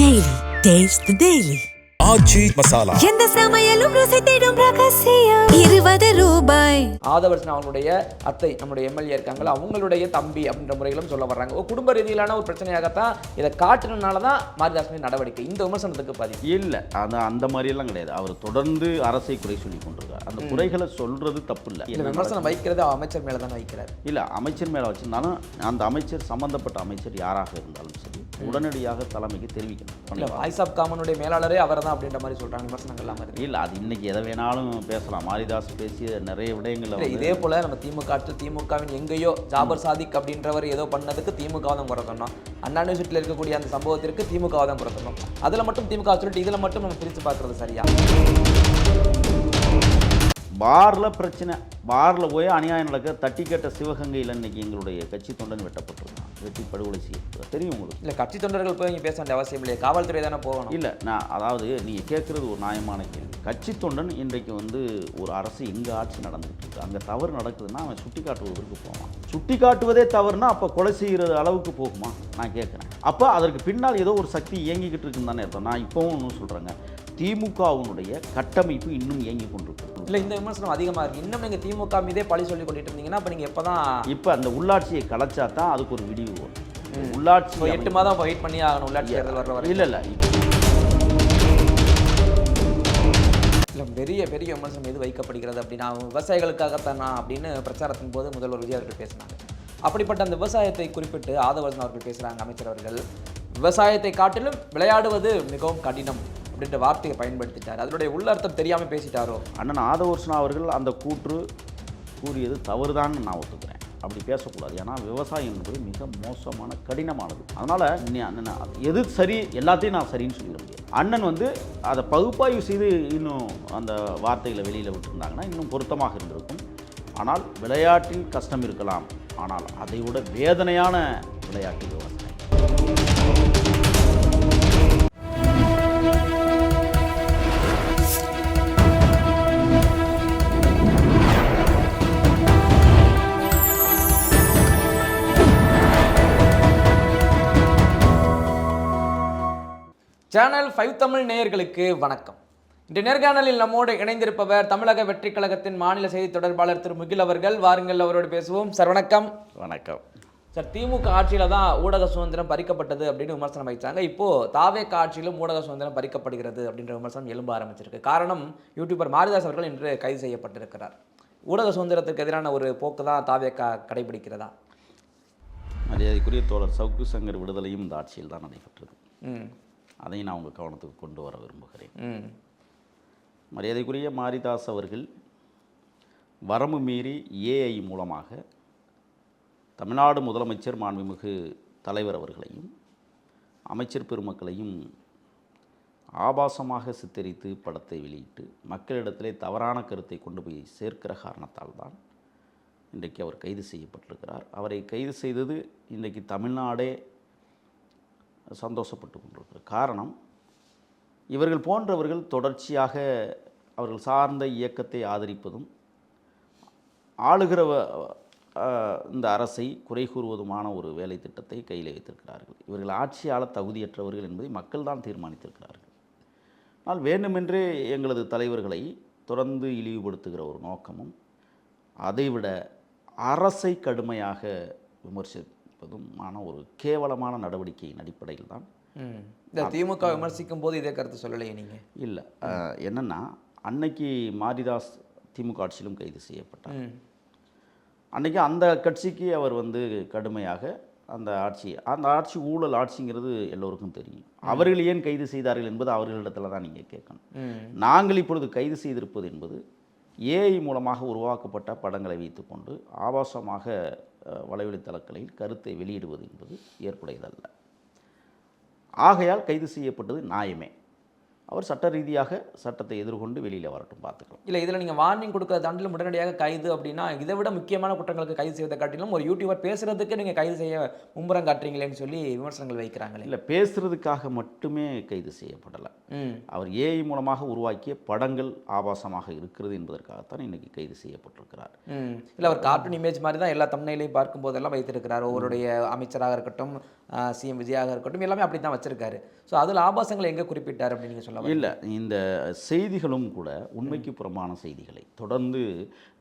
Daily. Taste the Daily. ஆச்சி மசாலா எந்த சமையலும் ருசி தேடும் ரகசியம் 20 ரூபாய். ஆதவர்சன் அவங்களுடைய அத்தை நம்முடைய எம்எல்ஏ இருக்காங்களா, அவங்களுடைய தம்பி அப்படின்ற முறைகளும் சொல்ல வர்றாங்க. ஒரு குடும்ப ரீதியிலான ஒரு பிரச்சனையாகத்தான் இதை காட்டுறதுனால தான் மாரிதாஸ் நடவடிக்கை. இந்த விமர்சனத்துக்கு பதிவு இல்லை, அந்த மாதிரியெல்லாம் கிடையாது. அவர் தொடர்ந்து அரசை குறை சொல்லி கொண்டிருக்கார். அந்த குறைகளை சொல்றது தப்பு இல்லை. இல்லை, விமர்சனம் வைக்கிறது அமைச்சர் மேலே தானே வைக்கிறார். இல்லை, அமைச்சர் மேலே வச்சிருந்தாலும் அந்த அமைச்சர் சம்பந்தப்பட்ட அமைச்சர் யாராக இருந்தாலும் சரி உடனடியாக தலைமைக்கு தெரிவிக்கணும். இல்லை, வாய்ஸ் ஆஃப் காமனுடைய மேலாளரே அவர் தான் அப்படின்ற மாதிரி சொல்கிறாங்க. விமர்சனங்கள்லாம் வருது. இல்லை, அது இன்னைக்கு எதை வேணாலும் பேசலாம். மாரிதாஸ் பேசிய நிறைய விடயங்கள் இதே போல நம்ம திமுகவின் எங்கேயோ ஜாபர் சாதிக் அப்படின்றவர் ஏதோ பண்ணதுக்கு திமுக தான் குறை சொன்னோம். அண்ணா யூனிவர்சிட்டியில் இருக்கக்கூடிய அந்த சம்பவத்திற்கு திமுக தான் குறை சொன்னோம். அதில் மட்டும் திமுக சொல்லிட்டு இதில் மட்டும் நம்ம பிரித்து பார்க்குறது சரியா? பாரில் பிரச்சனை, பாரில் போய் அநியாயம் நடக்க தட்டி கேட்ட சிவகங்கையில் இன்னைக்கு எங்களுடைய கட்சி தொண்டன் வெட்டப்பட்டிருக்கான், வெட்டி படுகொலை செய்யப்பட்டது. தெரியும் உங்களுக்கு? இல்லை, கட்சி தொண்டர்கள் போய் இங்கே பேச வேண்டிய அவசியம் இல்லையே, காவல்துறை தானே போகணும். இல்லை, நான் அதாவது நீங்கள் கேட்குறது ஒரு நியாயமான கேள்வி. கட்சி தொண்டன் இன்றைக்கு ஒரு அரசு எங்கே ஆட்சி நடந்துகிட்டு இருக்கு, அங்கே தவறு நடக்குதுன்னா அவன் சுட்டி காட்டுவதற்கு போவான். சுட்டி காட்டுவதே தவறுனா அப்போ கொலை செய்கிற அளவுக்கு போகுமா நான் கேட்குறேன். அப்போ அதற்கு பின்னால் ஏதோ ஒரு சக்தி இயங்கிக்கிட்டு இருக்குன்னு தானே அர்த்தம். நான் இப்போவும் ஒன்றும் சொல்கிறேங்க, திமுகவினுடைய கட்டமைப்பு இன்னும் இயங்கி கொண்டிருக்கு. இல்லை, இந்த விமர்சனம் அதிகமாக இருக்குது. இன்னும் நீங்கள் திமுக மீதே பழி சொல்லி கொண்டுட்டு இருந்தீங்கன்னா அப்போ நீங்கள் எப்போ தான் இப்போ அந்த உள்ளாட்சியை கலைச்சா தான் அதுக்கு ஒரு விடிவு வரும். உள்ளாட்சி 8 மாதம் வெயிட் பண்ணி ஆகணும் உள்ளாட்சி தேர்தல் வர வரை. இல்லை இல்லை, பெரிய பெரிய விமர்சனம் எது வைக்கப்படுகிறது அப்படின்னா விவசாயிகளுக்காகத்தானா அப்படின்னு பிரச்சாரத்தின் போது முதல்வர் விஜய் அவர்கள் பேசினாங்க. அப்படிப்பட்ட அந்த விவசாயத்தை குறிப்பிட்டு ஆதவர்சன் அவர்கள் பேசுகிறாங்க. அமைச்சர் அவர்கள் விவசாயத்தை காட்டிலும் விளையாடுவது மிகவும் கடினம் அப்படின்ற வார்த்தையை பயன்படுத்திட்டார். அதனுடைய உள்ளர்த்தம் தெரியாமல் பேசிட்டாரோ? அண்ணன் ஆதவர்சனா அவர்கள் அந்த கூற்று கூறியது தவறுதான்னு நான் ஒத்துக்கிறேன். அப்படி பேசக்கூடாது. ஏன்னா விவசாயம் என்பது மிக மோசமான கடினமானது. அதனால் எது சரி எல்லாத்தையும் நான் சரின்னு சொல்லிட முடியாது. அண்ணன் அதை பகுப்பாய்வு செய்து இன்னும் அந்த வார்த்தைகளை வெளியில் விட்டுருந்தாங்கன்னா இன்னும் பொருத்தமாக இருந்திருக்கும். ஆனால் விளையாட்டில் கஷ்டம் இருக்கலாம், ஆனால் அதை விட வேதனையான விளையாட்டு விவசாயம். சேனல் 5 தமிழ் நேயர்களுக்கு வணக்கம். இன்று நேர்காணலில் நம்மோடு இணைந்திருப்பவர் தமிழக வெற்றி கழகத்தின் மாநில செய்தி தொடர்பாளர் திரு முகில் அவர்கள். வாருங்கள், அவரோடு பேசுவோம். சார் வணக்கம். வணக்கம் சார், திமுக ஆட்சியில் தான் ஊடக சுதந்திரம் பறிக்கப்பட்டது அப்படின்னு விமர்சனம் வைத்தாங்க. இப்போது தாவேக ஆட்சியிலும் ஊடக சுதந்திரம் பறிக்கப்படுகிறது அப்படின்ற விமர்சனம் எழும்ப ஆரம்பிச்சிருக்கு. காரணம், யூடியூபர் மாரிதாஸ் அவர்கள் இன்று கைது செய்யப்பட்டிருக்கிறார். ஊடக சுதந்திரத்துக்கு எதிரான ஒரு போக்கு தான் தாவேக கடைபிடிக்கிறதா? மரியாதைக்குரிய தோழர் சவுக்கு சங்கர் விடுதலையும் இந்த ஆட்சியில் தான் நடைபெற்றது. அதையும் நான் உங்கள் கவனத்துக்கு கொண்டு வர விரும்புகிறேன். மரியாதைக்குரிய மாரிதாஸ் அவர்கள் வரம்பு மீறி ஏஐ மூலமாக தமிழ்நாடு முதலமைச்சர் மாண்புமிகு தலைவர் அவர்களையும் அமைச்சர் பெருமக்களையும் ஆபாசமாக சித்தரித்து படத்தை வெளியிட்டு மக்களிடத்திலே தவறான கருத்தை கொண்டு போய் சேர்க்கிற காரணத்தால் தான் இன்றைக்கு அவர் கைது செய்யப்பட்டிருக்கிறார். அவரை கைது செய்தது இன்றைக்கு தமிழ்நாடே சந்தோஷப்பட்டு கொண்டிருக்கிற காரணம், இவர்கள் போன்றவர்கள் தொடர்ச்சியாக அவர்கள் சார்ந்த இயக்கத்தை ஆதரிப்பதும் ஆளுகிற இந்த அரசை குறை கூறுவதுமான ஒரு வேலை திட்டத்தை கையில் வைத்திருக்கிறார்கள். இவர்கள் ஆட்சியாளர் தகுதியற்றவர்கள் என்பதை மக்கள் தான் தீர்மானித்திருக்கிறார்கள். ஆனால் வேண்டுமென்றே எங்களது தலைவர்களை தொடர்ந்து இழிவுபடுத்துகிற ஒரு நோக்கமும், அதைவிட அரசை கடுமையாக விமர்சிப்பதுமான ஒரு கேவலமான நடவடிக்கையின் அடிப்படையில் தான் இந்த திமுக விமர்சிக்கும் போது இதே கருத்து சொல்லலையே நீங்கள்? இல்லை, என்னென்னா அன்னைக்கு மாரிதாஸ் திமுக ஆட்சியிலும் கைது செய்யப்பட்டார். அன்றைக்கி அந்த கட்சிக்கு அவர் கடுமையாக அந்த ஆட்சி ஊழல் ஆட்சிங்கிறது எல்லோருக்கும் தெரியும். அவர்கள் ஏன் கைது செய்தார்கள் என்பது அவர்களிடத்தில் தான் நீங்கள் கேட்கணும். நாங்கள் இப்பொழுது கைது செய்திருப்பது என்பது ஏஐ மூலமாக உருவாக்கப்பட்ட படங்களை வைத்துக்கொண்டு ஆபாசமாக வலைவழித்தளங்களில் கருத்தை வெளியிடுவது என்பது ஏற்புடையதல்ல. ஆகையால் கைது செய்யப்பட்டது நியாயமே. அவர் சட்ட ரீதியாக சட்டத்தை எதிர்கொண்டு வெளியில் வரட்டும், பார்த்துக்கலாம். இல்லை இதில் நீங்கள் வார்னிங் கொடுக்குற தாண்டிலும் உடனடியாக கைது அப்படின்னா இதை விட முக்கியமான குற்றங்களுக்கு கைது செய்வதை காட்டிலும் ஒரு யூடியூபர் பேசுகிறதுக்கு நீங்கள் கைது செய்ய மும்முரம் காட்டுறீங்களேன்னு சொல்லி விமர்சனங்கள் வைக்கிறாங்களே. இல்லை, பேசுகிறதுக்காக மட்டுமே கைது செய்யப்படலை. அவர் ஏஐ மூலமாக உருவாக்கிய படங்கள் ஆபாசமாக இருக்கிறது என்பதற்காகத்தான் இன்றைக்கி கைது செய்யப்பட்டிருக்கிறார். இல்லை அவர் கார்ட்டூன் இமேஜ் மாதிரி தான் எல்லா தமிழ்நிலையும் பார்க்கும்போதெல்லாம் வைத்திருக்கிறார். ஒவ்வொருடைய அமைச்சராக இருக்கட்டும், சிஎம் விஜயாக இருக்கட்டும், எல்லாமே அப்படி தான் வச்சிருக்காரு. ஸோ அதில் ஆபாசங்களை எங்கே குறிப்பிட்டார் அப்படின்னு நீங்கள் சொல்ல? இல்லை, இந்த செய்திகளும் கூட உண்மைக்கு புறம்பான செய்திகளை தொடர்ந்து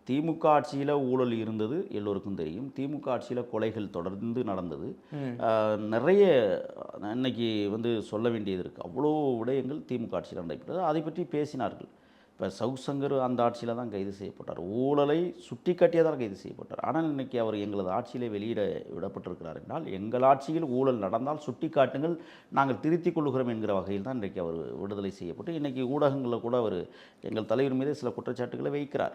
திமுக ஆட்சியில் ஊழல் இருந்தது எல்லோருக்கும் தெரியும். திமுக ஆட்சியில் கொலைகள் தொடர்ந்து நடந்தது. நிறைய இன்னைக்கு சொல்ல வேண்டியது இருக்குது. அவ்வளோ விடயங்கள் திமுக ஆட்சியில் நடைபெற்றது. அதை பற்றி பேசினார்கள். இப்போ சவுசங்கர் அந்த ஆட்சியில் தான் கைது செய்யப்பட்டார். ஊழலை சுட்டி காட்டியதால் கைது செய்யப்பட்டார். ஆனால் இன்றைக்கி அவர் எங்களது ஆட்சியிலே வெளியிட விடப்பட்டிருக்கிறார் என்றால், எங்கள் ஆட்சியில் ஊழல் நடந்தால் சுட்டி காட்டுங்கள், நாங்கள் திருத்திக் கொள்கிறோம் என்கிற வகையில் தான் இன்றைக்கு அவர் விடுதலை செய்யப்பட்டு இன்றைக்கி ஊடகங்களில் கூட அவர் எங்கள் தலைவர் மீதே சில குற்றச்சாட்டுகளை வைக்கிறார்.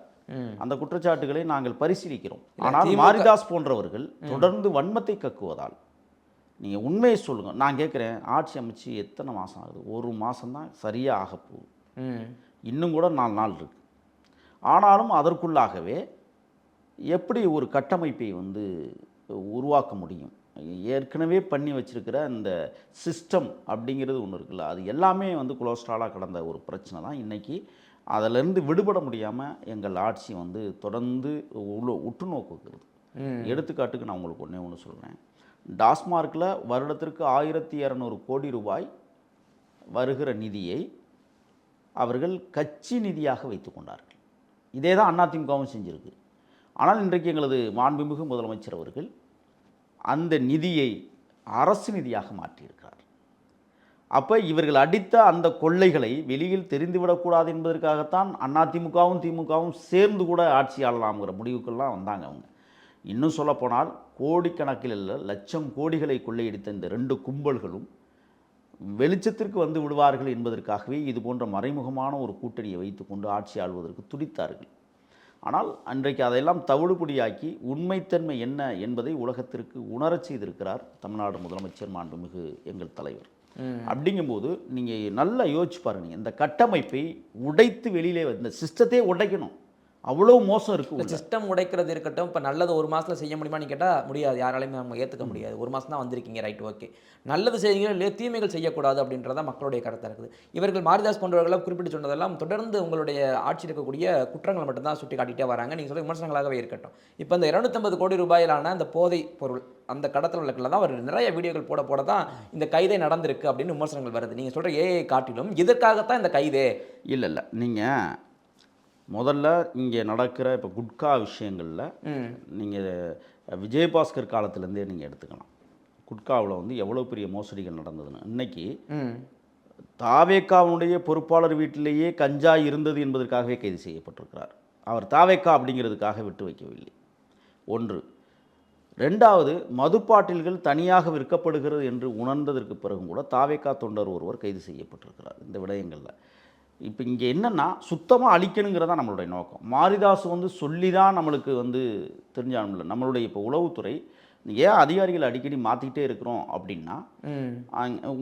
அந்த குற்றச்சாட்டுகளை நாங்கள் பரிசீலிக்கிறோம். ஆனால் மாரிதாஸ் போன்றவர்கள் தொடர்ந்து வன்மத்தை கக்குவதால், நீங்கள் உண்மையை சொல்லுங்கள். நான் கேட்குறேன், ஆட்சி அமைச்சு எத்தனை மாதம் ஆகுது? 1 மாதம்தான் சரியாக ஆகப்போகுது. இன்னும் கூட 4 நாள் இருக்குது. ஆனாலும் அதற்குள்ளாகவே எப்படி ஒரு கட்டமைப்பை உருவாக்க முடியும்? ஏற்கனவே பண்ணி வச்சிருக்கிற இந்த சிஸ்டம் அப்படிங்கிறது ஒன்று இருக்குல்ல, அது எல்லாமே கொலஸ்ட்ராலாக கடந்த ஒரு பிரச்சனை தான். இன்றைக்கி அதிலேருந்து விடுபட முடியாமல் எங்கள் ஆட்சி தொடர்ந்து உற்று நோக்குகிறது. எடுத்துக்காட்டுக்கு நான் உங்களுக்கு ஒன்று சொல்கிறேன். டாஸ்மார்க்கில் வருடத்திற்கு 1200 கோடி ரூபாய் வருகிற நிதியை அவர்கள் கட்சி நிதியாக வைத்து கொண்டார்கள். இதே தான் அதிமுகவும் செஞ்சிருக்கு. ஆனால் இன்றைக்கு எங்களது மாண்புமிகு முதலமைச்சர் அவர்கள் அந்த நிதியை அரசு நிதியாக மாற்றியிருக்கிறார். அப்போ இவர்கள் அடித்த அந்த கொள்ளைகளை வெளியில் தெரிந்துவிடக்கூடாது என்பதற்காகத்தான் அதிமுகவும் திமுகவும் சேர்ந்து கூட ஆட்சி ஆளலாம்ங்கிற முடிவுக்கெல்லாம் வந்தாங்க அவங்க. இன்னும் சொல்லப்போனால் கோடிக்கணக்கில் இல்லை, லட்சம் கோடிகளை கொள்ளையடித்த இந்த 2 கும்பல்களும் வெளிச்சத்திற்கு விடுவார்கள் என்பதற்காகவே இது போன்ற மறைமுகமான ஒரு கூட்டணியை வைத்துக்கொண்டு ஆட்சி ஆள்வதற்கு துடித்தார்கள். ஆனால் அன்றைக்கு அதையெல்லாம் தவிடுபடியாக்கி உண்மைத்தன்மை என்ன என்பதை உலகத்திற்கு உணரச் செய்திருக்கிறார் தமிழ்நாடு முதலமைச்சர் மாண்புமிகு எங்கள் தலைவர். அப்படிங்கும்போது நீங்கள் நல்லா யோசிச்சு பாருங்கள், இந்த கட்டமைப்பை உடைத்து வெளியிலே இந்த சிஸ்டத்தையே உடைக்கணும். அவ்வளோ மோசம் இருக்குது. சிஸ்டம் உடைக்கிறது இருக்கட்டும். இப்போ நல்லது 1 மாதத்தில் செய்ய முடியுமான்னு கேட்டால் முடியாது. யாராலையுமே நம்ம ஏற்றுக்க முடியாது. 1 மாதம் தான் வந்திருக்கீங்க, ரைட், ஓகே. நல்லது செய்யுங்க, இல்லையே தீமைகள் செய்யக்கூடாது அப்படின்றத மக்களுடைய கருத்தாக இருக்குது. இவர்கள் மாரிதாஸ் போன்றவர்களாம் குறிப்பிட்டு சொன்னதெல்லாம் தொடர்ந்து உங்களுடைய ஆட்சி இருக்கக்கூடிய குற்றங்களை மட்டும்தான் சுட்டி காட்டிகிட்டே வராங்க. நீங்கள் சொல்ல விமர்சனங்களாகவே இருக்கட்டும். இப்போ இந்த 250 கோடி ரூபாயிலான அந்த போதை பொருள் அந்த கடத்தல் வழக்கில் தான் அவர் நிறைய வீடியோக்கள் போட தான் இந்த கைதே நடந்திருக்கு அப்படின்னு விமர்சனங்கள் வருது. நீங்கள் சொல்கிற ஏஐ காட்டிலும் இதற்காகத்தான் இந்த கைதே இல்லை. நீங்கள் முதல்ல இங்கே நடக்கிற இப்போ குட்கா விஷயங்களில் நீங்கள் விஜயபாஸ்கர் காலத்திலேருந்தே நீங்கள் எடுத்துக்கலாம். குட்காவில் எவ்வளோ பெரிய மோசடிகள் நடந்ததுன்னு. இன்றைக்கி தாவேக்காவுடைய பொறுப்பாளர் வீட்டிலேயே கஞ்சா இருந்தது என்பதற்காகவே கைது செய்யப்பட்டிருக்கிறார். அவர் தாவேக்கா அப்படிங்கிறதுக்காக விட்டு வைக்கவில்லை. 1. 2வது, மதுப்பாட்டில்கள் தனியாக விற்கப்படுகிறது என்று உணர்ந்ததற்கு பிறகும் கூட தாவேக்கா தொண்டர் ஒருவர் கைது செய்யப்பட்டிருக்கிறார் இந்த விடயங்களில். இப்போ இங்கே என்னென்னா சுத்தமாக அழிக்கணுங்கிறதா நம்மளுடைய நோக்கம். மாரிதாஸ் சொல்லி தான் நம்மளுக்கு தெரிஞ்சாலும் இல்லை. நம்மளுடைய இப்போ உளவுத்துறை ஏன் அதிகாரிகள் அடிக்கடி மாற்றிக்கிட்டே இருக்கிறோம் அப்படின்னா,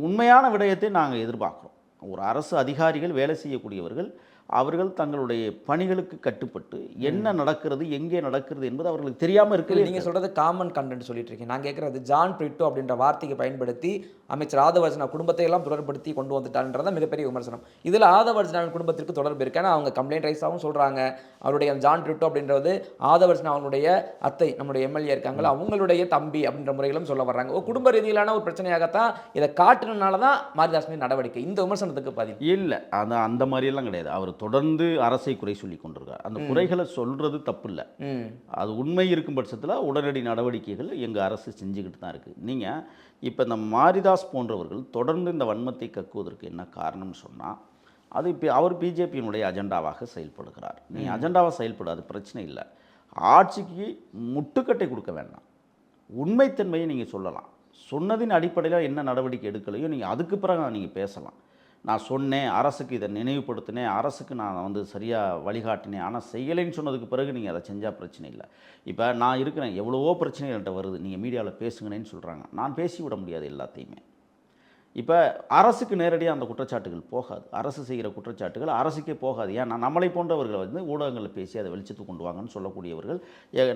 உண்மையான விடயத்தை நாங்கள் எதிர்பார்க்குறோம். ஒரு அரசு அதிகாரிகள் வேலை செய்யக்கூடியவர்கள் அவர்கள் தங்களுடைய பணிகளுக்கு கட்டுப்பட்டு என்ன நடக்கிறது எங்கே நடக்கிறது என்பது அவர்களுக்கு தெரியாமல் இருக்குது. நீங்கள் சொல்கிறது காமன் கண்டென்ட் சொல்லிட்டு இருக்கீங்க. நான் கேட்குறது ஜான் பிரிட்டோ அப்படின்ற வார்த்தையை பயன்படுத்தி அமைச்சர் ஆதவர்ஜனா குடும்பத்தை எல்லாம் தொடர்படுத்தி கொண்டு வந்துட்டான்றத மிகப்பெரிய விமர்சனம். இதில் ஆதவர்ஜனா குடும்பத்திற்கு தொடர்பு இருக்கேன்னா அவங்க கம்ப்ளைண்ட் ரைஸாகவும் சொல்கிறாங்க. அவருடைய ஜான் பிரிட்டோ அப்படின்றது ஆதவர்ஜனா அவங்களுடைய அத்தை, நம்மளுடைய எம்எல்ஏ இருக்காங்களா, அவங்களுடைய தம்பி அப்படின்ற முறையிலும் சொல்ல வர்றாங்க. குடும்ப ரீதியிலான ஒரு பிரச்சனையாகத்தான் இதை காட்டுறதுனால தான் மாரிதாஸ் மீது நடவடிக்கை. இந்த விமர்சனத்துக்கு பதில் இல்லை, அந்த மாதிரியெல்லாம் கிடையாது. அவர் தொடர்ந்து அரசை குறை சொல்லி கொண்டிருக்கார். அந்த குறைகளை சொல்றது தப்பு இல்லை. அது உண்மை இருக்கும் பட்சத்தில் உடனடி நடவடிக்கைகள் எங்கள் அரசு செஞ்சுக்கிட்டு தான் இருக்குது. நீங்கள் இப்போ இந்த மாரிதாஸ் போன்றவர்கள் தொடர்ந்து இந்த வன்மத்தை கக்குவதற்கு என்ன காரணம்னு சொன்னால், அது இப்போ அவர் பிஜேபியினுடைய அஜெண்டாவாக செயல்படுகிறார். நீ அஜெண்டாவாக செயல்படாது, பிரச்சனை இல்லை. ஆட்சிக்கு முட்டுக்கட்டை கொடுக்க வேண்டாம். உண்மைத்தன்மையை நீங்கள் சொல்லலாம். சொன்னதின் அடிப்படையில் என்ன நடவடிக்கை எடுக்கலையோ நீங்கள் அதுக்கு பிறகு நீங்கள் பேசலாம். நான் சொன்னேன், அரசுக்கு இதை நினைவுபடுத்தினேன், அரசுக்கு நான் சரியாக வழிகாட்டினேன், ஆனால் செய்யலைன்னு சொன்னதுக்கு பிறகு நீங்கள் அதை செஞ்சால் பிரச்சனை இல்லை. இப்போ நான் இருக்கிறேன், எவ்வளவோ பிரச்சனைகள்கிட்ட வருது, நீங்கள் மீடியாவில் பேசுங்கன்னு சொல்கிறாங்க. நான் பேசிவிட முடியாது எல்லாத்தையுமே. இப்போ அரசுக்கு நேரடியாக அந்த குற்றச்சாட்டுகள் போகாது. அரசு செய்கிற குற்றச்சாட்டுகள் அரசுக்கே போகாது. ஏன்னா நம்மளை போன்றவர்கள் வந்து ஊடகங்களில் பேசி அதை வெளிச்சத்துக்கு கொண்டு வாங்கன்னு சொல்லக்கூடியவர்கள்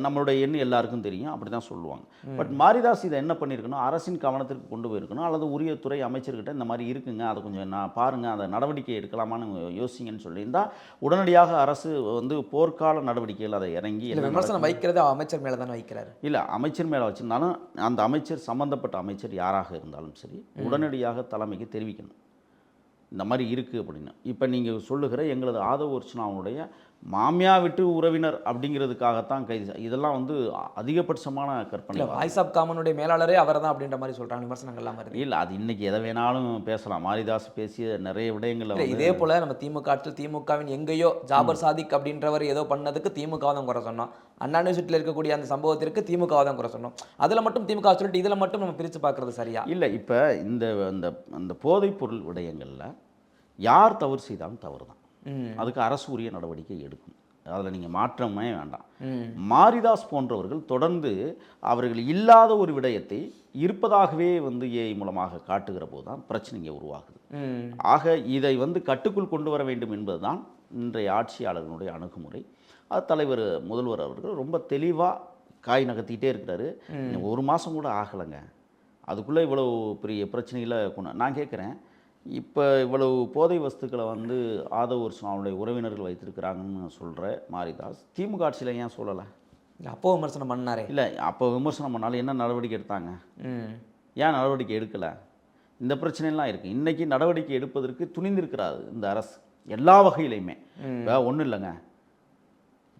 நம்மளுடைய எண்ணம் எல்லாருக்கும் தெரியும், அப்படி தான் சொல்லுவாங்க. பட் மாரிதாஸ் இதை என்ன பண்ணியிருக்கணும், அரசின் கவனத்திற்கு கொண்டு போயிருக்கணும், அல்லது உரிய துறை அமைச்சர்கிட்ட இந்த மாதிரி இருக்குங்க, அதை கொஞ்சம் நான் பாருங்கள், அதை நடவடிக்கை எடுக்கலாமான்னு யோசிங்கன்னு சொல்லியிருந்தால் உடனடியாக அரசு வந்து போர்க்கால நடவடிக்கைகள் அதை இறங்கி விமர்சனம் வைக்கிறது அமைச்சர் மேலே தானே வைக்கிறாரு. இல்லை, அமைச்சர் மேலே வச்சுருந்தாலும் அந்த அமைச்சர் சம்மந்தப்பட்ட அமைச்சர் யாராக இருந்தாலும் சரி உடனடியாக தலைமைக்கு தெரிவிக்கணும் இந்த மாதிரி இருக்குது அப்படின்னு. இப்போ நீங்கள் சொல்லுகிற எங்களது ஆதவ அர்ச்சனாவுடைய மாமியா விட்டு உறவினர் அப்படிங்கிறதுக்காகத்தான் கைது, இதெல்லாம் வந்து அதிகபட்சமான கற்பனை. வாய்ஸ் ஆஃப் காமனுடைய மேலாளரே அவர் தான் அப்படின்ற மாதிரி சொல்கிறாங்க, விமர்சனங்கள்லாம் வருது. இல்லை, அது இன்றைக்கி எதை வேணாலும் பேசலாம். மாரிதாஸ் பேசிய நிறைய விடயங்கள் இதே போல் நம்ம திமுக ஆட்சியில் திமுகவின் எங்கேயோ ஜாபர் சாதிக் அப்படின்றவர் ஏதோ பண்ணதுக்கு திமுக தான் குறை சொன்னோம், அண்ணா யூனிவர்சிட்டியில் இருக்கக்கூடிய அந்த சம்பவத்திற்கு திமுக தான் குறை சொன்னோம். அதில் மட்டும் திமுக சொல்லிட்டு இதில் மட்டும் நம்ம பிரித்து பார்க்குறது சரியா இல்லை. இப்போ இந்த போதைப்பொருள் விடயங்களில் யார் தவறு செய்தாலும் தவறு தான், அதுக்கு அரசு உரிய நடவடிக்கை எடுக்கும், அதில் நீங்கள் மாற்றமே வேண்டாம். மாரிதாஸ் போன்றவர்கள் தொடர்ந்து அவர்கள் இல்லாத ஒரு விடயத்தை இருப்பதாகவே வந்து ஏஐ மூலமாக காட்டுகிற போது தான் பிரச்சனைங்க உருவாகுது. ஆக இதை வந்து கட்டுக்குள் கொண்டு வர வேண்டும் என்பதுதான் இன்றைய ஆட்சியாளர்களுடைய அணுகுமுறை. அது தலைவர் முதல்வர் அவர்கள் ரொம்ப தெளிவாக காய் நகர்த்திக்கிட்டே இருக்கிறாரு. ஒரு மாதம் கூட ஆகலைங்க, அதுக்குள்ளே இவ்வளவு பெரிய பிரச்சனைகளை கொண்டு. நான் கேட்குறேன், இப்போ இவ்வளவு போதை வஸ்துக்களை வந்து ஆதவ அர்ச்சனாவுடைய உறவினர்கள் வைத்திருக்கிறாங்கன்னு சொல்கிற மாரிதாஸ் திமுக ஆட்சியில் ஏன் சொல்லலை? அப்போ விமர்சனம் பண்ணாரே. இல்லை, அப்போ விமர்சனம் பண்ணாலும் என்ன நடவடிக்கை எடுத்தாங்க? ஏன் நடவடிக்கை எடுக்கலை? இந்த பிரச்சனைலாம் இருக்குது. இன்றைக்கி நடவடிக்கை எடுப்பதற்கு துணிந்திருக்கிறாரு இந்த அரசு எல்லா வகையிலையுமே. ஒன்றும் இல்லைங்க,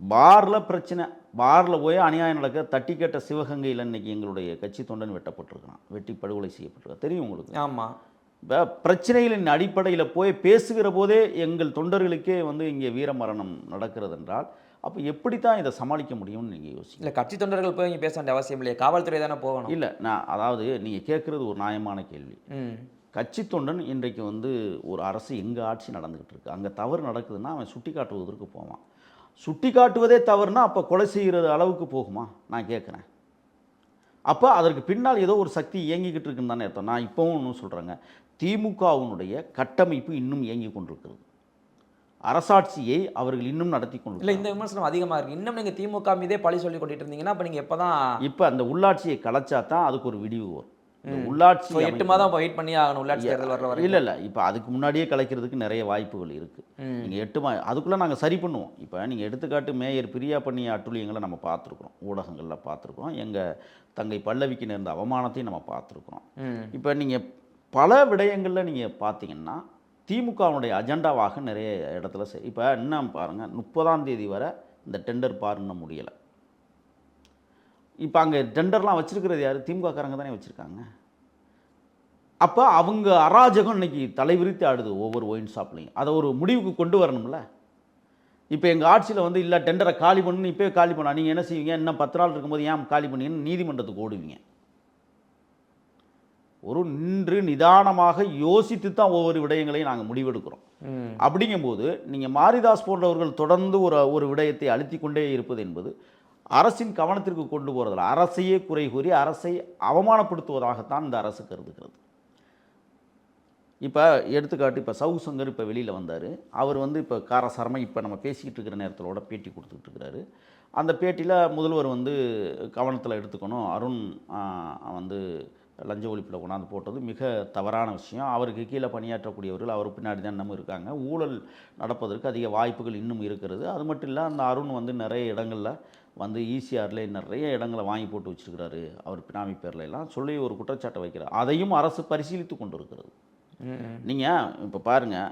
பாரில் பிரச்சனை, பாரில் போய் அநியாயம் நடக்க தட்டி கேட்ட சிவகங்கையில் இன்றைக்கி எங்களுடைய கட்சி தொண்டன் வெட்டப்பட்டிருக்கிறான், வெட்டி படுகொலை செய்யப்பட்டிருக்கான், தெரியும் உங்களுக்கு. ஆமாம். இப்போ பிரச்சனைகளின் அடிப்படையில் போய் பேசுகிற போதே எங்கள் தொண்டர்களுக்கே வந்து இங்கே வீரமரணம் நடக்கிறது என்றால் அப்போ எப்படித்தான் இதை சமாளிக்க முடியும்னு நீங்கள் யோசிங்க. இல்லை, கட்சி தொண்டர்கள் போய் இங்கே பேச வேண்டிய அவசியம் இல்லையா, காவல்துறை தானே போகணும். இல்லை, நான் அதாவது நீங்கள் கேட்குறது ஒரு நியாயமான கேள்வி. கட்சி தொண்டன் இன்றைக்கு வந்து ஒரு அரசு எங்கே ஆட்சி நடந்துக்கிட்டு இருக்கு, அங்கே தவறு நடக்குதுன்னா அவன் சுட்டி காட்டுவதற்கு போவான். சுட்டி காட்டுவதே தவறுனா அப்போ கொலை செய்கிற அளவுக்கு போகுமா நான் கேட்குறேன். அப்போ அதற்கு பின்னால் ஏதோ ஒரு சக்தி இயங்கிக்கிட்டு இருக்குன்னு தானே அர்த்தம். நான் இப்போவும் ஒன்றும் சொல்கிறேங்க, திமுகவினுடைய கட்டமைப்பு இன்னும் இயங்கி கொண்டிருக்கிறது, அரசாட்சியை அவர்கள் இன்னும் நடத்தி கொண்டு. இல்லை, இந்த விமர்சனம் அதிகமாக இருக்குது. இன்னும் நீங்கள் திமுக மீதே பழி சொல்லி கொண்டுட்டு இருந்தீங்கன்னா அப்போ நீங்கள் எப்போ தான் இப்போ அந்த உள்ளாட்சியை கலைச்சா தான் அதுக்கு ஒரு விடிவு வரும். உள்ளாட்சி 8 மாதம் வெயிட் பண்ணி ஆகணும் உள்ளாட்சி தேர்தல் வர வரை. இல்லை, இப்போ அதுக்கு முன்னாடியே கலைக்கிறதுக்கு நிறைய வாய்ப்புகள் இருக்குது. நீங்கள் 8 அதுக்குள்ளே நாங்கள் சரி பண்ணுவோம். இப்போ நீங்கள் எடுத்துக்காட்டு மேயர் பிரியா பண்ணிய அட்டுழியங்களை நம்ம பார்த்துருக்குறோம், ஊடகங்களில் பார்த்துருக்குறோம், எங்கள் தங்கை பல்லவிக்கு நேர்ந்த அவமானத்தையும் நம்ம பார்த்துருக்குறோம். இப்போ நீங்கள் பல விடயங்களில் நீங்கள் பார்த்தீங்கன்னா திமுகவுடைய அஜெண்டாவாக நிறைய இடத்துல இப்போ இன்னும் பாருங்கள், 30ஆம் தேதி வரை இந்த டெண்டர் பாருன்னு முடியலை. இப்போ அங்கே டெண்டர்லாம் வச்சுருக்கிறது யார்? திமுககாரங்க தானே வச்சுருக்காங்க. அப்போ அவங்க அராஜகம் இன்னைக்கு தலைவிரித்து ஆடுது ஒவ்வொரு ஒயின் ஷாப்லையும். அதை ஒரு முடிவுக்கு கொண்டு வரணும்ல. இப்போ எங்கள் ஆட்சியில் வந்து இல்லை டெண்டரை காலி பண்ணுன்னு இப்போயே காலி பண்ணா நீங்கள் என்ன செய்வீங்க? இன்னும் 10 நாள் இருக்கும்போது ஏன் காலி பண்ணீங்கன்னு நீதிமன்றத்துக்கு ஓடுவீங்க. ஒரு நின்று நிதானமாக யோசித்து தான் ஒவ்வொரு விடயங்களையும் நாங்கள் முடிவெடுக்கிறோம். அப்படிங்கும்போது நீங்கள் மாரிதாஸ் போன்றவர்கள் தொடர்ந்து ஒரு விடயத்தை அழுத்தி கொண்டே இருப்பது என்பது அரசின் கவனத்திற்கு கொண்டு போகிறதில்ல, அரசையே குறை கூறி அரசை அவமானப்படுத்துவதாகத்தான் இந்த அரசு கருதுகிறது. இப்போ எடுத்துக்காட்டு, இப்போ சவு சங்கர் இப்போ வெளியில் வந்தார். அவர் வந்து இப்போ காரசாரமாக இப்போ நம்ம பேசிக்கிட்டு இருக்கிற நேரத்திலோட பேட்டி கொடுத்துக்கிட்டு இருக்கிறாரு. அந்த பேட்டியில் முதல்வர் வந்து கவனத்தில் எடுத்துக்கணும், அருண் வந்து லஞ்ச ஒழிப்பில் கொண்டாந்து போட்டது மிக தவறான விஷயம், அவருக்கு கீழே பணியாற்றக்கூடியவர்கள் அவர் பின்னாடி தான் இன்னமும் இருக்காங்க, ஊழல் நடப்பதற்கு அதிக வாய்ப்புகள் இன்னும் இருக்கிறது. அது மட்டும் இல்லை, அந்த அருண் வந்து நிறைய இடங்களில் வந்து ஈசிஆரில் நிறைய இடங்களை வாங்கி போட்டு வச்சுருக்கிறாரு அவர் பினாமி பேரில் எல்லாம் சொல்லி ஒரு குற்றச்சாட்டை வைக்கிறார். அதையும் அரசு பரிசீலித்து கொண்டு இருக்கிறது. நீங்கள் இப்போ பாருங்கள்,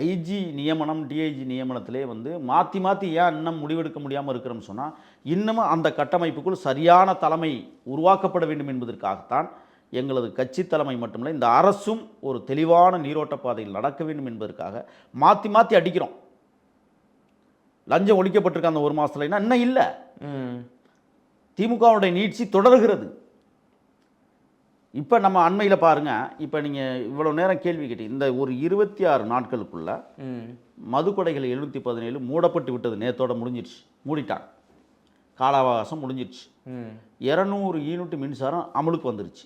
ஐஜி நியமனம் டிஐஜி நியமனத்திலே வந்து மாற்றி மாற்றி ஏன் இன்னும் முடிவெடுக்க முடியாமல் இருக்கிறோம்னு சொன்னால், இன்னமும் அந்த கட்டமைப்புக்குள் சரியான தலைமை உருவாக்கப்பட வேண்டும் என்பதற்காகத்தான் எங்களது கட்சி தலைமை மட்டுமில்லை இந்த அரசும் ஒரு தெளிவான நீரோட்ட பாதையில் நடக்க வேண்டும் என்பதற்காக மாற்றி மாற்றி அடிக்கிறோம். லஞ்சம் ஒழிக்கப்பட்டிருக்க அந்த ஒரு மாதத்துல இன்னும் இல்லை, திமுகவுடைய நீட்சி தொடர்கிறது. இப்போ நம்ம அண்மையில் பாருங்கள், இப்போ நீங்கள் இவ்வளோ நேரம் கேள்வி கேட்டீங்க, இந்த ஒரு 26 நாட்களுக்குள்ள மதுக்கடைகள் 717 மூடப்பட்டு விட்டது, நேத்தோட முடிஞ்சிடுச்சு, மூடிட்டாங்க, கால அவகாசம் முடிஞ்சிடுச்சு. 200 யூனிட் மின்சாரம் அமலுக்கு வந்துருச்சு.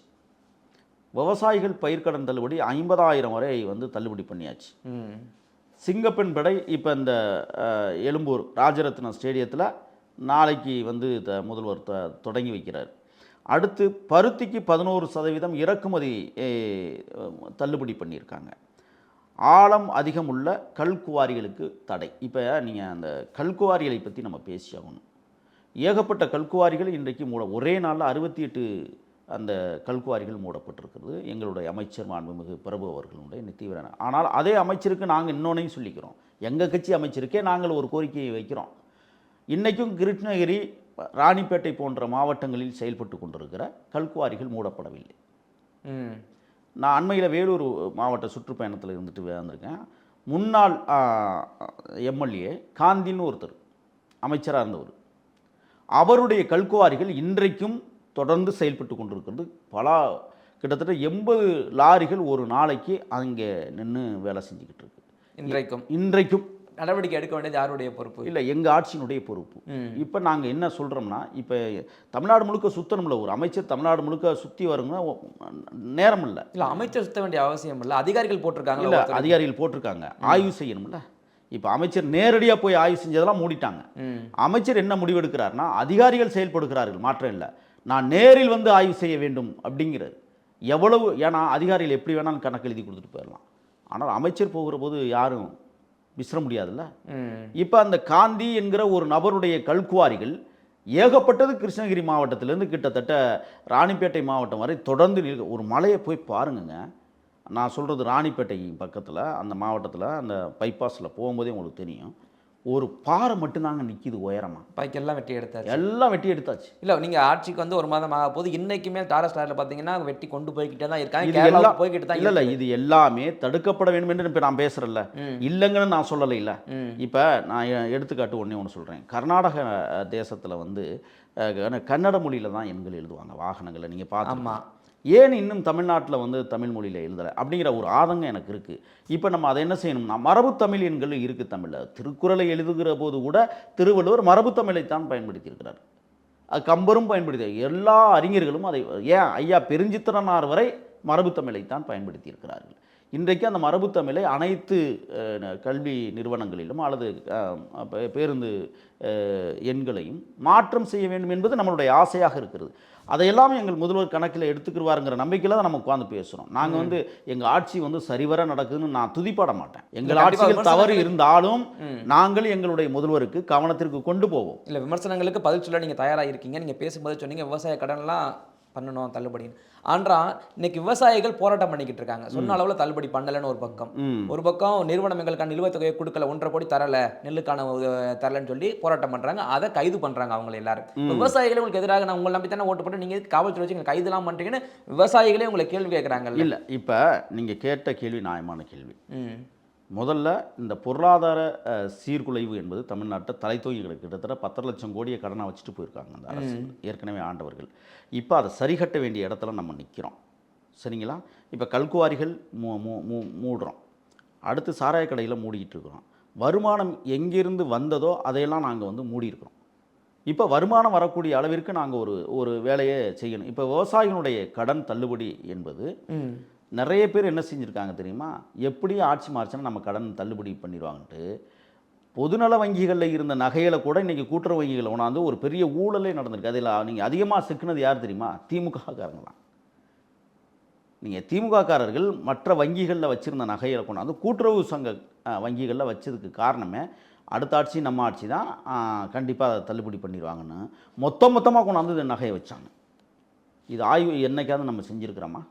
விவசாயிகள் பயிர்க்கடன் தள்ளுபடி 50,000 வரை வந்து தள்ளுபடி பண்ணியாச்சு. சிங்கப்பெண் படை இப்போ இந்த எழும்பூர் ராஜரத்னம் ஸ்டேடியத்தில் நாளைக்கு வந்து முதல்வர் தொடங்கி வைக்கிறார். அடுத்து பருத்திக்கு 11% இறக்குமதி தள்ளுபடி பண்ணியிருக்காங்க. ஆழம் அதிகம் உள்ள கல்குவாரிகளுக்கு தடை. இப்போ நீங்கள் அந்த கல்குவாரிகளை பற்றி நம்ம பேசியாகணும். ஏகப்பட்ட கல்குவாரிகள் இன்றைக்கு ஒரே நாளில் 68 அந்த கல்குவாரிகள் மூடப்பட்டிருக்கிறது. எங்களுடைய அமைச்சர் மாண்புமிகு பிரபு அவர்களுடைய தீவிர. ஆனால் அதே அமைச்சருக்கு நாங்கள் இன்னொன்னையும் சொல்லிக்கிறோம். எங்கள் கட்சி அமைச்சருக்கே நாங்கள் ஒரு கோரிக்கையை வைக்கிறோம். இன்றைக்கும் கிருஷ்ணகிரி, ராணிப்பேட்டை போன்ற மாவட்டங்களில் செயல்பட்டு கொண்டிருக்கிற கல்குவாரிகள் மூடப்படவில்லை. நான் அண்மையில் வேலூர் மாவட்ட சுற்றுப்பயணத்தில் இருந்துட்டு வந்திருக்கேன். முன்னாள் எம்எல்ஏ காந்தின்னு ஒருத்தர் அமைச்சராக இருந்தவர், அவருடைய கல்குவாரிகள் இன்றைக்கும் தொடர்ந்து செயல்பட்டு கொண்டிருக்கிறது. கிட்டத்தட்ட 80 லாரிகள் ஒரு நாளைக்கு அங்கே நின்று வேலை செஞ்சுக்கிட்டு இருக்கு. இன்றைக்கும் நடவடிக்கை எடுக்க வேண்டியது யாருடைய பொறுப்பு? இல்லை, எங்கள் ஆட்சியினுடைய பொறுப்பு. இப்போ நாங்கள் என்ன சொல்கிறோம்னா, இப்போ தமிழ்நாடு முழுக்க சுத்தணும்ல, ஒரு அமைச்சர் தமிழ்நாடு முழுக்க சுற்றி வருங்கன்னா நேரம் இல்லை. இல்லை, அமைச்சர் சுற்ற வேண்டிய அவசியம் இல்லை, அதிகாரிகள் போட்டிருக்காங்க. இல்லை, அதிகாரிகள் போட்டிருக்காங்க, ஆய்வு செய்யணும்ல. இப்போ அமைச்சர் நேரடியாக போய் ஆய்வு செஞ்சதெல்லாம் மூடிட்டாங்க. அமைச்சர் என்ன முடிவெடுக்கிறார்னா, அதிகாரிகள் செயல்படுகிறார்கள், மாற்றம் இல்லை, நான் நேரில் வந்து ஆய்வு செய்ய வேண்டும் அப்படிங்கிறது. எவ்வளவு, ஏன்னா அதிகாரிகள் எப்படி வேணாலும் கணக்கு எழுதி கொடுத்துட்டு போயிடலாம். ஆனால் அமைச்சர் போகிற போது யாரும் விசிற முடியாதுல்ல. இப்போ அந்த காந்தி என்கிற ஒரு நபருடைய கல்குவாரிகள் ஏகப்பட்டது கிருஷ்ணகிரி மாவட்டத்திலேருந்து கிட்டத்தட்ட ராணிப்பேட்டை மாவட்டம் வரை தொடர்ந்து ஒரு மலையை போய் பாருங்கங்க. நான் சொல்கிறது ராணிப்பேட்டை பக்கத்தில் அந்த மாவட்டத்தில் அந்த பைபாஸில் போகும்போதே உங்களுக்கு தெரியும், ஒரு பாறை மட்டும்தாங்க நிற்கிது உயரமாக. பாய்க்கெல்லாம் வெட்டி எடுத்தாச்சு, எல்லாம் வெட்டி எடுத்தாச்சு. இல்லை, நீங்கள் ஆட்சிக்கு வந்து ஒரு மாதம் ஆக போது, இன்றைக்குமே டாரஸ் லாரில் பார்த்தீங்கன்னா வெட்டி கொண்டு போய்கிட்டே தான் இருக்காங்க. எல்லாம் போய்கிட்டு தான். இல்லை, இது எல்லாமே தடுக்கப்பட வேண்டும் என்று இப்போ நான் பேசுகிறேன்ல, இல்லைங்கன்னு நான் சொல்லலை. இல்லை, இப்போ நான் எடுத்துக்காட்டு ஒன்று சொல்கிறேன். கர்நாடக தேசத்தில் வந்து கன்னட மொழியில் தான் எண்கள் எழுதுவாங்க வாகனங்களை, நீங்கள் பார்த்து. ஏன் இன்னும் தமிழ்நாட்டில் வந்து தமிழ் மொழியில் எழுதலை அப்படிங்கிற ஒரு ஆதங்கம் எனக்கு இருக்குது. இப்போ நம்ம அதை என்ன செய்யணும்னா, மரபு தமிழ் எண்கள் இருக்குது தமிழில். திருக்குறளை எழுதுகிற போது கூட திருவள்ளுவர் மரபு தமிழைத்தான் பயன்படுத்தியிருக்கிறார். அது கம்பரும் பயன்படுத்தி, எல்லா அறிஞர்களும் அதை, ஏன் ஐயா பெருஞ்சித்திரனார் வரை மரபு தமிழைத்தான் பயன்படுத்தியிருக்கிறார்கள். இன்றைக்கு அந்த மரபு தமிழை அனைத்து கல்வி நிறுவனங்களிலும் அல்லது பேருந்து எண்களையும் மாற்றம் செய்ய வேண்டும் என்பது நம்மளுடைய ஆசையாக இருக்கிறது. அதையெல்லாம் எங்கள் முதல்வர் கணக்கில் எடுத்துக்கிடுவாருங்கிற நம்பிக்கையில் தான் நம்ம உட்காந்து பேசுகிறோம். நாங்கள் வந்து எங்கள் ஆட்சி வந்து சரிவர நடக்குதுன்னு நான் துதிப்பாட மாட்டேன். எங்கள் ஆட்சியில் தவறு இருந்தாலும் நாங்கள் எங்களுடைய முதல்வருக்கு கவனத்திற்கு கொண்டு போவோம். இல்லை, விமர்சனங்களுக்கு பதில் சொல்ல நீங்கள் தயாராக இருக்கீங்க. நீங்கள் பேசும்போது சொன்னீங்க விவசாய கடன்லாம் பண்ணணும் தள்ளுபடின்னு. ஆனால் இன்னைக்கு விவசாயிகள் போராட்டம் பண்ணிக்கிட்டு இருக்காங்க. சொன்ன அளவில் தள்ளுபடி பண்ணலைன்னு ஒரு பக்கம் நிறுவனம் எங்களுக்கான நிலுவைத் தொகையை கொடுக்கல, 1.5 கோடி தரலை, நெல்லுக்கான தரலன்னு சொல்லி போராட்டம் பண்ணுறாங்க. அதை கைது பண்ணுறாங்க அவங்களை எல்லாரும். விவசாயிகளே உங்களுக்கு எதிராக நான் உங்களை நம்பி தானே ஓட்டு போட்டு நீங்கள் காவல்துறை வச்சு எங்கள் கைதுலாம் பண்ணுறீங்கன்னு விவசாயிகளே உங்களை கேள்வி கேட்குறாங்க. இல்லை, இப்போ நீங்கள் கேட்ட கேள்வி நியாயமான கேள்வி. முதல்ல இந்த பொருளாதார சீர்குலைவு என்பது தமிழ்நாட்டை தலை தூக்கிகளுக்கு கிட்டத்தட்ட 10 லட்சம் கோடியை கடனை வச்சுட்டு போயிருக்காங்க அந்த அரசு, ஏற்கனவே ஆண்டவர்கள். இப்போ அதை சரிகட்ட வேண்டிய இடத்துல நம்ம நிற்கிறோம், சரிங்களா? இப்போ கல்குவாரிகள் மூடுறோம், அடுத்து சாராய கடையில் மூடிக்கிட்டு இருக்கிறோம். வருமானம் எங்கிருந்து வந்ததோ அதையெல்லாம் நாங்கள் வந்து மூடியிருக்கிறோம். இப்போ வருமானம் வரக்கூடிய அளவிற்கு நாங்கள் ஒரு வேலையை செய்யணும். இப்போ விவசாயிகளுடைய கடன் தள்ளுபடி என்பது நிறைய பேர் என்ன செஞ்சுருக்காங்க தெரியுமா, எப்படி ஆட்சி மாறிச்சுன்னா நம்ம கடன் தள்ளுபடி பண்ணிடுவாங்கன்ட்டு பொதுநல வங்கிகளில் இருந்த நகைகளை கூட இன்றைக்கி கூட்டுறவு வங்கிகளை உணாந்து ஒரு பெரிய ஊழலே நடந்திருக்கு. அதில் நீங்கள் அதிகமாக சிக்கினது யார் தெரியுமா? திமுககாரங்க தான். நீங்கள் திமுககாரர்கள் மற்ற வங்கிகளில் வச்சுருந்த நகைகளை கொண்டாந்து கூட்டுறவு சங்க வங்கிகளில் வச்சதுக்கு காரணமே அடுத்த ஆட்சி நம்ம ஆட்சி தான் கண்டிப்பாக அதை தள்ளுபடி பண்ணிடுவாங்கன்னு மொத்தமாக கொண்டாந்து நகையை வச்சாங்க. இது ஆய்வு என்னைக்காவது நம்ம செஞ்சுருக்கிறோமா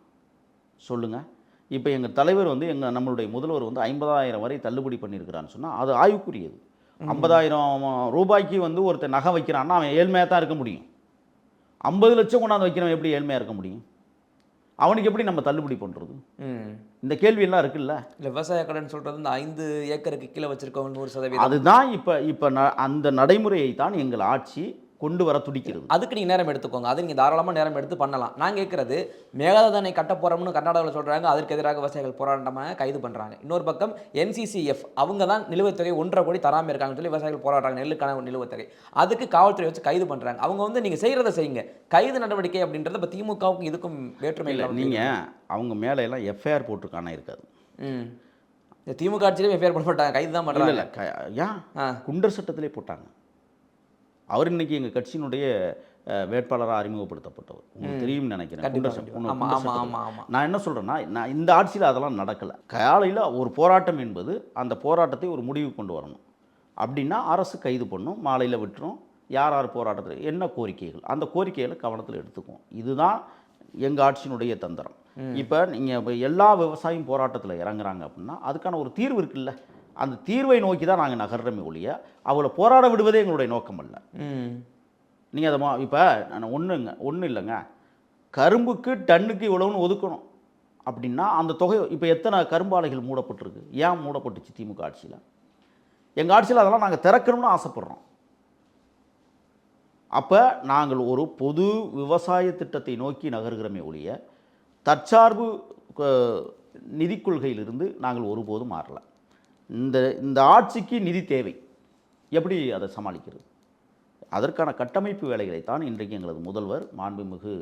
சொல்லுங்கள்? இப்போ எங்கள் தலைவர் வந்து நம்மளுடைய முதல்வர் வந்து 50,000 வரை தள்ளுபடி பண்ணியிருக்கிறான்னு சொன்னால் அது ஆய்வுக்குரியது. 50,000 ரூபாய்க்கு வந்து ஒருத்தர் நகை வைக்கிறான்னா அவன் ஏழ்மையாக தான் இருக்க முடியும். 50 லட்சம் கொண்டாந்து வைக்கிறவன் எப்படி ஏழ்மையாக இருக்க முடியும்? அவனுக்கு எப்படி நம்ம தள்ளுபடி பண்ணுறது? இந்த கேள்வியெல்லாம் இருக்குல்ல. இல்லை, விவசாய கடன் சொல்கிறது இந்த 5 ஏக்கருக்கு கீழே வச்சுருக்கவங்க 100%. அதுதான் இப்போ அந்த நடைமுறையை தான் எங்கள் ஆட்சி கொண்டு வர துடிக்கிறது. அதுக்கு நீங்கள் நேரம் எடுத்துக்கோங்க. அது நீங்கள் தாராளமாக நேரம் எடுத்து பண்ணலாம். நான் கேட்குறது, மேகதாதுனை கட்ட போகிறோம்னு கர்நாடகாவில் சொல்கிறாங்க, அதற்கு எதிராக விவசாயிகள் போராட்டமாக கைது பண்ணுறாங்க. இன்னொரு பக்கம் NCCF அவங்க தான் நிலுவைத் தொகை 1.5 கோடி தராமல் இருக்காங்கன்னு சொல்லி விவசாயிகள் போராடுறாங்க, நெல்லுக்கான நிலுவைத் தொகை. அதுக்கு காவல்துறை வச்சு கைது பண்ணுறாங்க. அவங்க வந்து நீங்கள் செய்கிறத செய்யுங்க, கைது நடவடிக்கை அப்படின்றது இப்போ திமுகவுக்கும் இதுக்கும் வேற்றுமை இல்லை. நீங்கள் அவங்க மேலே எல்லாம் எஃப்ஐஆர் போட்டிருக்கானா இருக்காது. இந்த திமுக ஆட்சியிலே எஃப்ஐஆர் போட மாட்டாங்க, கைது தான் பண்ணுறாங்க. ஏன் குண்டர் சட்டத்திலே போட்டாங்க. அவர் இன்னைக்கு எங்கள் கட்சியினுடைய வேட்பாளராக அறிமுகப்படுத்தப்பட்டவர், உங்களுக்கு தெரியும்னு நினைக்கிறேன். நான் என்ன சொல்கிறேன்னா, நான் இந்த ஆட்சியில் அதெல்லாம் நடக்கலை. காலையில் ஒரு போராட்டம் என்பது அந்த போராட்டத்தை ஒரு முடிவு கொண்டு வரணும் அப்படின்னா அரசு கைது பண்ணும், மாலையில் விட்டுரும். யார் யார் போராட்டத்தில் என்ன கோரிக்கைகள், அந்த கோரிக்கைகளை கவனத்தில் எடுத்துக்கும். இதுதான் எங்கள் ஆட்சியினுடைய தந்திரம். இப்போ நீங்கள் எல்லா விவசாயியும் போராட்டத்தில் இறங்குறாங்க அப்படின்னா அதுக்கான ஒரு தீர்வு இருக்குல்ல, அந்த தீர்வை நோக்கி தான் நாங்கள் நகர்றமே ஒழிய அவளை போராட விடுவதே எங்களுடைய நோக்கம் அல்ல. நீங்கள் அதை இப்போ நான் ஒன்றும் இல்லைங்க, கரும்புக்கு டன்னுக்கு இவ்வளோன்னு ஒதுக்கணும் அப்படின்னா அந்த தொகை இப்போ எத்தனை கரும்பு ஆலைகள் மூடப்பட்டிருக்கு? ஏன் மூடப்பட்டுச்சு திமுக ஆட்சியில்? எங்கள் ஆட்சியில் அதெல்லாம் நாங்கள் திறக்கணும்னு ஆசைப்பட்றோம். அப்போ நாங்கள் ஒரு பொது விவசாய திட்டத்தை நோக்கி நகர்கிறோமே ஒழிய தற்சார்பு நிதி கொள்கையிலிருந்து நாங்கள் ஒருபோதும் மாறல. இந்த ஆட்சிக்கு நிதி தேவை, எப்படி அதை சமாளிக்கிறது? அதற்கான கட்டமைப்பு வேலைகளைத்தான் இன்றைக்கு எங்களது முதல்வர் மாண்புமிகு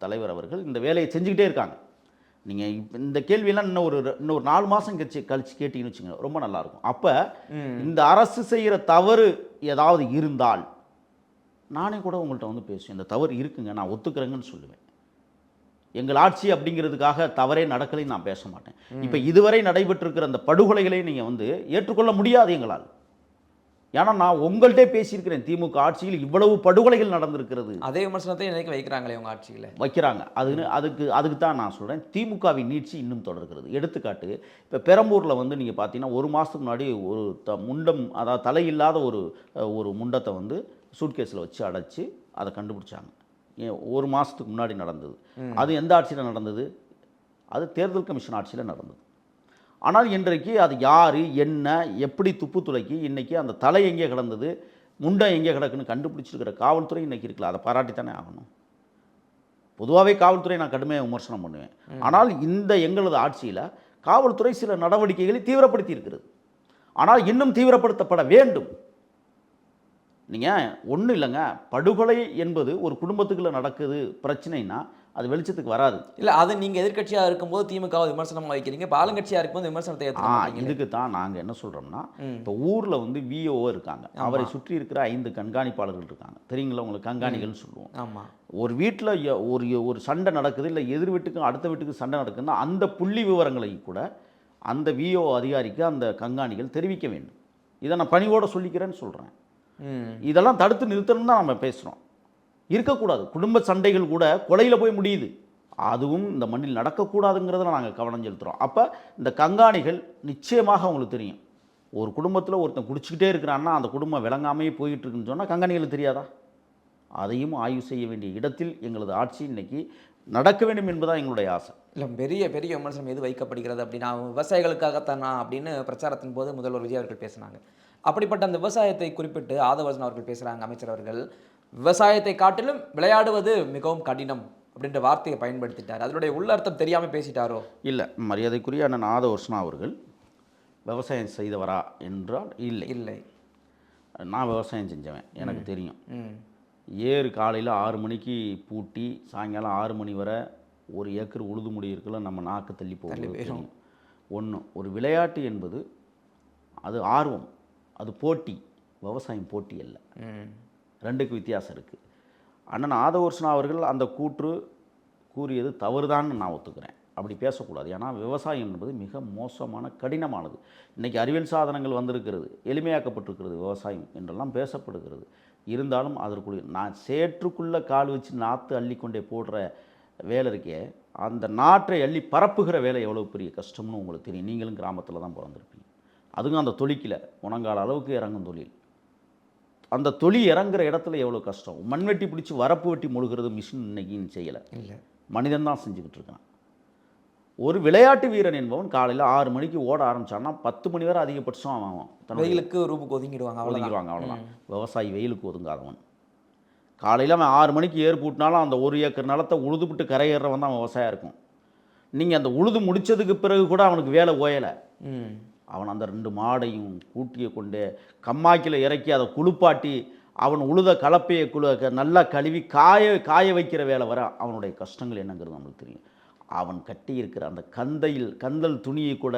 தலைவர் அவர்கள் இந்த வேலையை செஞ்சுக்கிட்டே இருக்காங்க. நீங்கள் இந்த கேள்வியெல்லாம் இன்னொரு 4 மாதம் கழிச்சு கேட்டீங்கன்னு வச்சுங்க, ரொம்ப நல்லாயிருக்கும். அப்போ இந்த அரசு செய்கிற தவறு ஏதாவது இருந்தால் நானே கூட உங்கள்கிட்ட வந்து பேசுவேன், இந்த தவறு இருக்குங்க, நான் ஒத்துக்கிறேங்கன்னு சொல்லுவேன். எங்கள் ஆட்சி அப்படிங்கிறதுக்காக தவறே நடக்கலைன்னு நான் பேச மாட்டேன். இப்போ இதுவரை நடைபெற்றிருக்கிற அந்த படுகொலைகளை நீங்கள் வந்து ஏற்றுக்கொள்ள முடியாது எங்களால். ஏன்னா நான் உங்கள்கிட்டே பேசியிருக்கிறேன், திமுக ஆட்சியில் இவ்வளவு படுகொலைகள் நடந்திருக்கிறது. அதே விமர்சனத்தை எனக்கு வைக்கிறாங்களே உங்கள் ஆட்சியில் வைக்கிறாங்க. அதுக்கு தான் நான் சொல்கிறேன், திமுகவின் நீட்சி இன்னும் தொடர்கிறது. எடுத்துக்காட்டு, இப்போ பெரம்பூரில் வந்து நீங்கள் பார்த்தீங்கன்னா 1 மாதத்துக்கு முன்னாடி ஒரு முண்டம், அதாவது தலையில்லாத ஒரு முண்டத்தை வந்து சூட்கேஸில் வச்சு அடைச்சி அதை கண்டுபிடிச்சாங்க. 1 மாதத்துக்கு முன்னாடி நடந்தது. அது எந்த ஆட்சியில் நடந்தது? அது தேர்தல் கமிஷன் ஆட்சியில் நடந்தது. ஆனால் இன்றைக்கு அது யார், என்ன, எப்படி துப்பு துளைக்கி இன்றைக்கி அந்த தலை எங்கே கிடந்தது, முண்டை எங்கே கிடக்குன்னு கண்டுபிடிச்சிருக்கிற காவல்துறை இன்றைக்கி இருக்குல்ல, அதை பாராட்டித்தானே ஆகணும். பொதுவாகவே காவல்துறை நான் கடுமையாக விமர்சனம் பண்ணுவேன். ஆனால் இந்த எங்களது ஆட்சியில் காவல்துறை சில நடவடிக்கைகளை தீவிரப்படுத்தி இருக்கிறது. ஆனால் இன்னும் தீவிரப்படுத்தப்பட வேண்டும். நீங்கள் ஒன்றும் இல்லைங்க, படுகொலை என்பது ஒரு குடும்பத்துக்குள்ளே நடக்குது பிரச்சனைனா அது வெளிச்சத்துக்கு வராது. இல்லை, அது நீங்கள் எதிர்கட்சியாக இருக்கும்போது திமுக விமர்சனமாக வைக்கிறீங்க, இப்போ ஆளுங்கட்சியாக இருக்கும்போது விமர்சனத்தை ஏற்றுக்கீங்க. இதுக்கு தான் நாங்கள் என்ன சொல்கிறோம்னா, இப்போ ஊரில் வந்து VO இருக்காங்க, அவரை சுற்றி இருக்கிற 5 கண்காணிப்பாளர்கள் இருக்காங்க, தெரியுங்களா உங்களுக்கு? கண்காணிகள்னு சொல்லுவோம். ஆமாம். ஒரு வீட்டில் ஒரு சண்டை நடக்குது, இல்லை எதிர் வீட்டுக்கும் அடுத்த வீட்டுக்கு சண்டை நடக்குதுன்னா அந்த புள்ளி விவரங்களை கூட அந்த VO அதிகாரிக்கு அந்த கண்காணிகள் தெரிவிக்க வேண்டும். இதை நான் பணிவோடு சொல்லிக்கிறேன்னு சொல்கிறேன். இதெல்லாம் தடுத்து நிறுத்தணும் தான் நம்ம பேசுகிறோம். இருக்கக்கூடாது. குடும்ப சண்டைகள் கூட கொலையில் போய் முடியுது. அதுவும் இந்த மண்ணில் நடக்கக்கூடாதுங்கிறத நாங்கள் கவனம் செலுத்துகிறோம். அப்போ இந்த கண்காணிகள் நிச்சயமாக அவங்களுக்கு தெரியும். ஒரு குடும்பத்தில் ஒருத்தன் குடிச்சிக்கிட்டே இருக்கிறான்னா அந்த குடும்பம் விளங்காமையே போயிட்டு இருக்குன்னு சொன்னால் கண்காணிகளுக்கு தெரியாதா? அதையும் ஆய்வு செய்ய வேண்டிய இடத்தில் எங்களது ஆட்சி இன்னைக்கு நடக்க வேண்டும் என்பதுதான் எங்களுடைய ஆசை. இல்லை, பெரிய பெரிய விமர்சனம் எது வைக்கப்படுகிறது அப்படின்னா, விவசாயிகளுக்காகத்தான் அப்படின்னு பிரச்சாரத்தின் போது முதல்வர் விஜய் அவர்கள் பேசினாங்க. அப்படிப்பட்ட அந்த விவசாயத்தை குறிப்பிட்டு ஆதவர்ஜன் அவர்கள் பேசுகிறாங்க. அமைச்சர் அவர்கள் விவசாயத்தை காட்டிலும் விளையாடுவது மிகவும் கடினம் அப்படின்ற வார்த்தையை பயன்படுத்திட்டார். அதனுடைய உள்ளர்த்தம் தெரியாமல் பேசிட்டாரோ? இல்லை, மரியாதைக்குரிய அண்ணன் ஆதவர்ஜன் அவர்கள் விவசாயம் செய்தவரா என்றால் இல்லை. நான் விவசாயம் செஞ்சவன், எனக்கு தெரியும். ஏறு காலையில் 6 மணிக்கு பூட்டி சாயங்காலம் 6 மணி வரை 1 ஏக்கர் உழுது முடியிருக்குள்ள நம்ம நாக்கு தள்ளி போகும். ஒரு விளையாட்டு என்பது அது ஆர்வம், அது போட்டி. விவசாயம் போட்டி அல்ல, ரெண்டுக்கு வித்தியாசம் இருக்குது. அண்ணன் ஆதவர்ஜன் அவர்கள் அந்த கூறியது தவறுதான்னு நான் ஒத்துக்கிறேன். அப்படி பேசக்கூடாது. ஏன்னா விவசாயம் என்பது மிக மோசமான கடினமானது. இன்றைக்கி அறிவியல் சாதனங்கள் வந்திருக்கிறது, எளிமையாக்கப்பட்டிருக்கிறது விவசாயம் என்றெல்லாம் பேசப்படுகிறது. இருந்தாலும் அதற்குரிய நான் சேற்றுக்குள்ளே கால் வச்சு நாற்று அள்ளிக்கொண்டே போடுற வேலை இருக்கே, அந்த நாற்றை அள்ளி பரப்புகிற வேலை எவ்வளோ பெரிய கஷ்டம்னு உங்களுக்கு தெரியும். நீங்களும் கிராமத்தில் தான் பிறந்திருப்பீங்க. அதுவும் அந்த தொழிக்கில் முனங்கால அளவுக்கு இறங்கும் தொழில். அந்த தொழில் இறங்குற இடத்துல எவ்வளோ கஷ்டம். மண்வெட்டி பிடிச்சி வரப்பு வெட்டி முழுகிறது மிஷின் இன்னைக்கு செய்யலை, இல்லை, மனிதன் தான் செஞ்சுக்கிட்டு இருக்கான். ஒரு விளையாட்டு வீரன் என்பவன் காலையில் 6 மணிக்கு ஓட ஆரம்பிச்சான்னா 10 மணி வரை அதிகபட்சம் அவன் தன்னுடைய வெயிலுக்கு ரூமுக்கு ஒதுங்கிடுவாங்க அவ்வளோதான். ஒதுங்கிடுவாங்க, அவ்வளோதான். விவசாயி வெயிலுக்கு ஒதுங்காதவன். காலையில் அவன் 6 மணிக்கு ஏர் பூட்டினாலும் அந்த 1 ஏக்கர் நிலத்தை உழுதுபிட்டு கரையேறவன் தான் விவசாயம் இருக்கும். நீங்கள் அந்த உழுது முடித்ததுக்கு பிறகு கூட அவனுக்கு வேலை ஓயலை. அவன் அந்த 2 மாடையும் கூட்டியை கொண்டு கம்மாக்கில் இறக்கி அதை குளிப்பாட்டி அவன் உழுத கலப்பையை நல்லா கழுவி காய வைக்கிற வேலை வர அவனுடைய கஷ்டங்கள் என்னங்கிறது நம்மளுக்கு தெரியும். அவன் கட்டி இருக்கிற அந்த கந்தல் துணியை கூட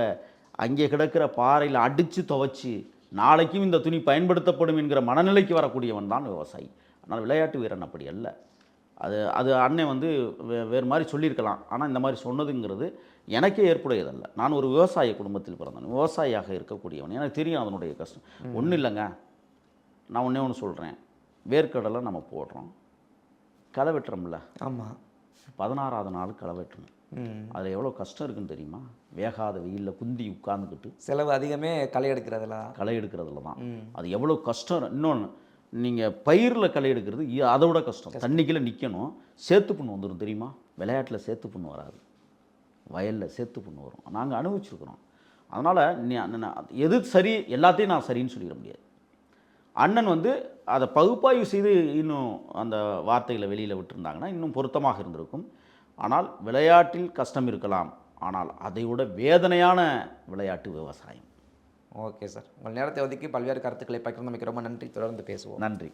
அங்கே கிடக்கிற பாறையில் அடித்து துவைச்சி நாளைக்கும் இந்த துணி பயன்படுத்தப்படும் என்கிற மனநிலைக்கு வரக்கூடியவன் தான் விவசாயி. ஆனால் விளையாட்டு வீரன் அப்படி அல்ல. அது அண்ணன் வந்து வேறு மாதிரி சொல்லியிருக்கலாம். ஆனால் இந்த மாதிரி சொன்னதுங்கிறது எனக்கே ஏற்புடையதல்ல. நான் ஒரு விவசாய குடும்பத்தில் பிறந்தேன், விவசாயியாக இருக்கக்கூடியவன். எனக்கு தெரியும் அதனுடைய கஷ்டம். ஒன்றும் இல்லைங்க, நான் ஒன்றே ஒன்று சொல்கிறேன். வேர்க்கடலை நம்ம போடுறோம், களை வெட்டுறோம்ல. ஆமாம். 16ஆவது நாள் களை வெட்டணும். அதில் எவ்வளோ கஷ்டம் இருக்குன்னு தெரியுமா? வேகாத வெயிலில் குந்தி உட்கார்ந்துக்கிட்டு செலவு அதிகமே களை எடுக்கிறதுல தான். அது எவ்வளோ கஷ்டம். இன்னொன்று, நீங்கள் பயிரில் களை எடுக்கிறது அதை விட கஷ்டம். தண்ணிக்குள்ளே நிற்கணும், சேத்து புண்ணு வந்துடும் தெரியுமா? விளையாட்டில் சேத்து புண்ணு வராது, வயலில் சேத்து புண்ணு வரும். நாங்கள் அனுபவிச்சுருக்குறோம். அதனால் எது சரி எல்லாத்தையும் நான் சரின்னு சொல்லிட முடியாது. அண்ணன் வந்து அதை பகுப்பாய்வு செய்து இன்னும் அந்த வார்த்தைகளை வெளியில் விட்டுருந்தாங்கன்னா இன்னும் பொருத்தமாக இருந்திருக்கும். ஆனால் விளையாட்டில் கஷ்டம் இருக்கலாம், ஆனால் அதை விட வேதனையான விளையாட்டு விவசாயம். ஓகே சார், உங்கள் நேரத்தை ஒதுக்கி பல்வேறு கருத்துக்களை பகிர்ந்தமைக்கு ரொம்ப நன்றி. தொடர்ந்து பேசுவோம். நன்றி.